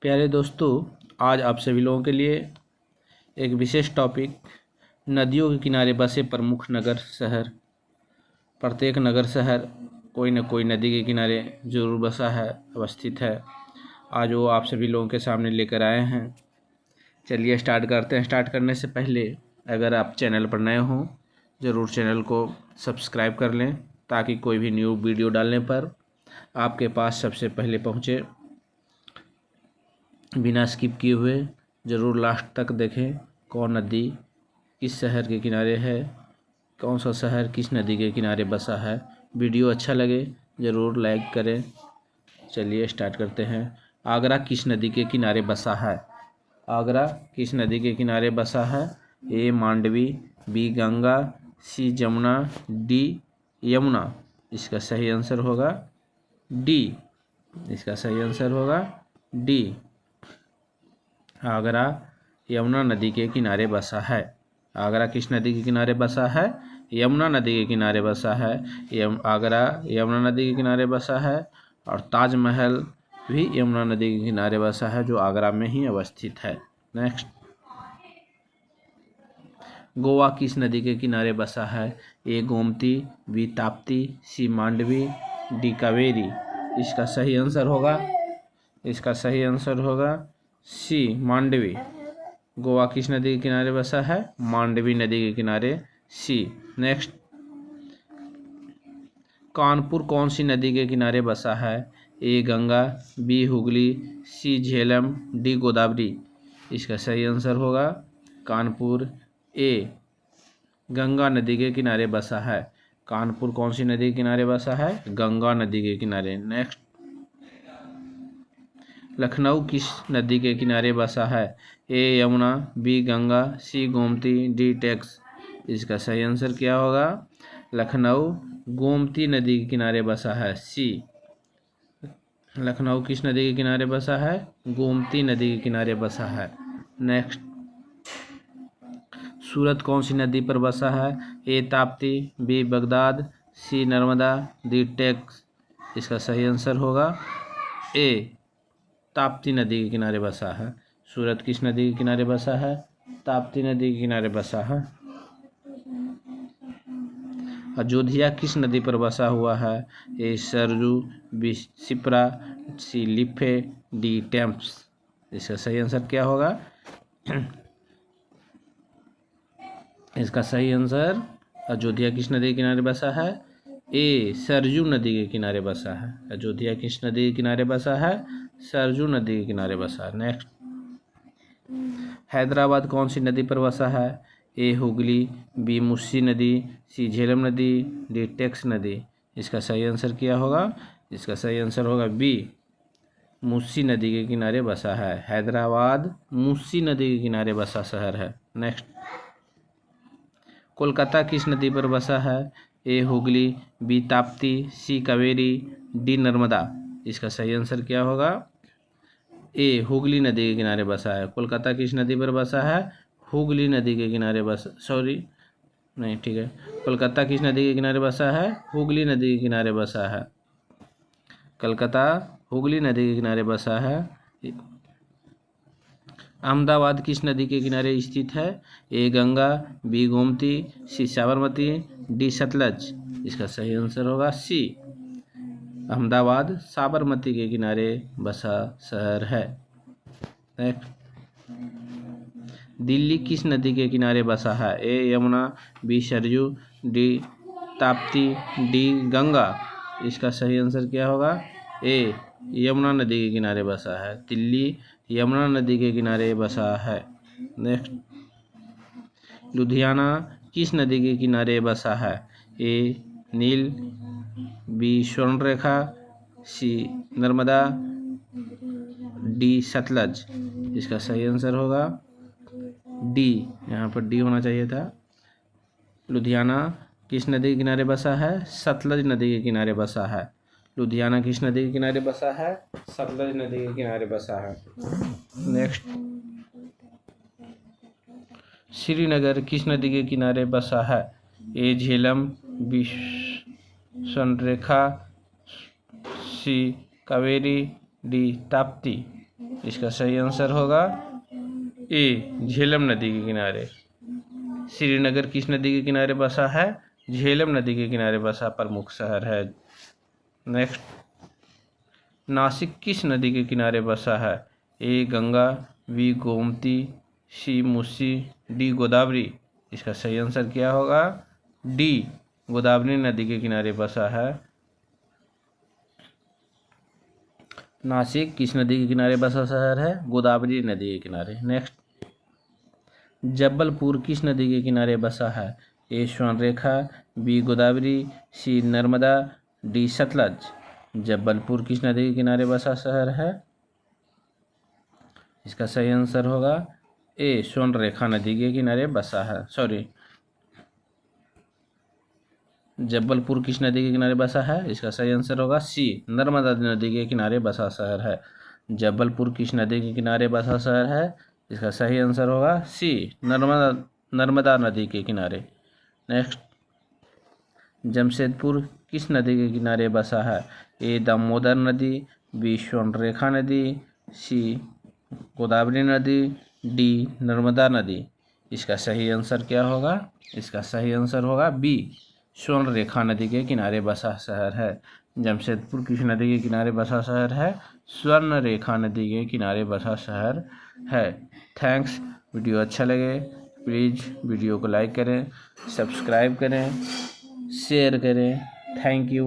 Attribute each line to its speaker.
Speaker 1: प्यारे दोस्तों, आज आप सभी लोगों के लिए एक विशेष टॉपिक नदियों के किनारे बसे प्रमुख नगर शहर। प्रत्येक नगर शहर कोई न कोई नदी के किनारे जरूर बसा है, अवस्थित है। आज वो आप सभी लोगों के सामने लेकर आए हैं। चलिए स्टार्ट करते हैं। स्टार्ट करने से पहले अगर आप चैनल पर नए हों ज़रूर चैनल को सब्सक्राइब कर लें, ताकि कोई भी न्यू वीडियो डालने पर आपके पास सबसे पहले पहुँचे। बिना स्किप किए हुए ज़रूर लास्ट तक देखें। कौन नदी किस शहर के किनारे है, कौन सा शहर किस नदी के किनारे बसा है। वीडियो अच्छा लगे ज़रूर लाइक करें। चलिए स्टार्ट करते हैं। आगरा किस नदी के किनारे बसा है? आगरा किस नदी के किनारे बसा है? ए मांडवी, बी गंगा, सी जमुना, डी यमुना। इसका सही आंसर होगा डी। इसका सही आंसर होगा डी। आगरा यमुना नदी के किनारे बसा है। आगरा किस नदी के किनारे बसा है? यमुना नदी के किनारे बसा है। आगरा यमुना नदी के किनारे बसा है। और ताजमहल भी यमुना नदी के किनारे बसा है, जो आगरा में ही अवस्थित है। नेक्स्ट, गोवा किस नदी के किनारे बसा है? ए गोमती, बी ताप्ती, सी मांडवी, डी कावेरी। इसका सही आंसर होगा सी मांडवी। गोवा किस नदी के किनारे बसा है? मांडवी नदी के किनारे, सी। नेक्स्ट, कानपुर कौन सी नदी के किनारे बसा है? ए गंगा, बी हुगली, सी झेलम, डी गोदावरी। इसका सही आंसर होगा कानपुर ए गंगा नदी के किनारे बसा है। कानपुर कौन सी नदी के किनारे बसा है? गंगा नदी के किनारे। नेक्स्ट, लखनऊ किस नदी के किनारे बसा है? A Yamuna, B Ganga, C Gomti, D takes. इसका सही आंसर क्या होगा? लखनऊ गोमती नदी के किनारे बसा है, सी। लखनऊ किस नदी के किनारे बसा है? गोमती नदी के किनारे बसा है। नेक्स्ट, सूरत कौन सी नदी पर बसा है? ए ताप्ती, बी बगदाद, सी नर्मदा, डी टेक्स। इसका सही आंसर होगा ए ताप्ती नदी के किनारे बसा है। सूरत किस नदी के किनारे बसा है? ताप्ती नदी के किनारे बसा है। अयोध्या किस नदी पर बसा हुआ है? ए सरजू, बी सिप्रा, सी लिफे, डी टेम्स। इसका सही आंसर क्या होगा? इसका सही आंसर अयोध्या किस नदी के किनारे बसा है? ए सरजू नदी के किनारे बसा है। अयोध्या किस नदी के किनारे बसा है? सरजू नदी के किनारे बसा है। नेक्स्ट, हैदराबाद कौन सी नदी पर बसा है? ए हुगली, बी मुस्सी नदी, सी झेलम नदी, डी टेक्स नदी। इसका सही आंसर क्या होगा? इसका सही आंसर होगा बी मुस्सी नदी के किनारे बसा है। हैदराबाद मुस्सी नदी के किनारे बसा शहर है। नेक्स्ट, कोलकाता किस नदी पर बसा है? ए हुगली, बी ताप्ती, सी कावेरी, डी नर्मदा। इसका सही आंसर क्या होगा? ए हुगली नदी के किनारे बसा है। कोलकाता किस नदी पर बसा है? हुगली नदी के किनारे कोलकाता किस नदी के किनारे बसा है? हुगली नदी के किनारे बसा है। कलकत्ता हुगली नदी के किनारे बसा है। अहमदाबाद किस नदी के किनारे स्थित है? ए गंगा, बी गोमती, सी साबरमती, डी सतलज। इसका सही आंसर होगा सी। अहमदाबाद साबरमती के किनारे बसा शहर है। नेक्स्ट, दिल्ली किस नदी के किनारे बसा है? A Yamuna, B Sarju, D Tapti, D Ganga. इसका सही आंसर क्या होगा? ए यमुना नदी के किनारे बसा है। दिल्ली यमुना नदी के किनारे बसा है। नेक्स्ट, लुधियाना किस नदी के किनारे बसा है? ए नील, बी स्वर्णरेखा, सी नर्मदा, डी सतलज। इसका सही आंसर होगा डी। यहाँ पर डी होना चाहिए था। लुधियाना किस नदी के किनारे बसा है? सतलज नदी के किनारे बसा है। लुधियाना किस नदी के किनारे बसा है? सतलज नदी के किनारे बसा है। नेक्स्ट, श्रीनगर किस नदी के किनारे बसा है? ए झेलम, बी स्वर्णरेखा, सी कावेरी, डी ताप्ती। इसका सही आंसर होगा ए, झेलम नदी के किनारे। श्रीनगर किस नदी के किनारे बसा है? झेलम नदी के किनारे बसा प्रमुख शहर है। नेक्स्ट, नासिक किस नदी के किनारे बसा है? ए, गंगा, बी, गोमती, सी, मूसी, डी, गोदावरी। इसका सही आंसर क्या होगा? डी, गोदावरी नदी के किनारे बसा है। नासिक किस नदी के किनारे बसा शहर है? गोदावरी नदी के किनारे। नेक्स्ट, जबलपुर किस नदी के किनारे बसा है? ए, स्वर्णरेखा, बी, गोदावरी, सी, नर्मदा, डी, सतलज। जबलपुर किस नदी के किनारे बसा शहर है? इसका सही आंसर होगा ए, स्वर्णरेखा नदी के किनारे बसा है। जबलपुर किस नदी के किनारे बसा है? इसका सही आंसर होगा सी, नर्मदा नदी के किनारे बसा शहर है। जबलपुर किस नदी के किनारे बसा शहर है? इसका सही आंसर होगा सी, नर्मदा नदी के किनारे। नेक्स्ट, जमशेदपुर किस नदी के किनारे बसा है? ए, दामोदर नदी, बी, स्वर्णरेखा नदी, सी, गोदावरी नदी, डी, नर्मदा नदी। इसका सही आंसर क्या होगा? इसका सही आंसर होगा बी, स्वर्णरेखा नदी के किनारे बसा शहर है। जमशेदपुर किस नदी के किनारे बसा शहर है? स्वर्णरेखा नदी के किनारे बसा शहर है। थैंक्स। वीडियो अच्छा लगे प्लीज़ वीडियो को लाइक करें, सब्सक्राइब करें, शेयर करें। Thank you.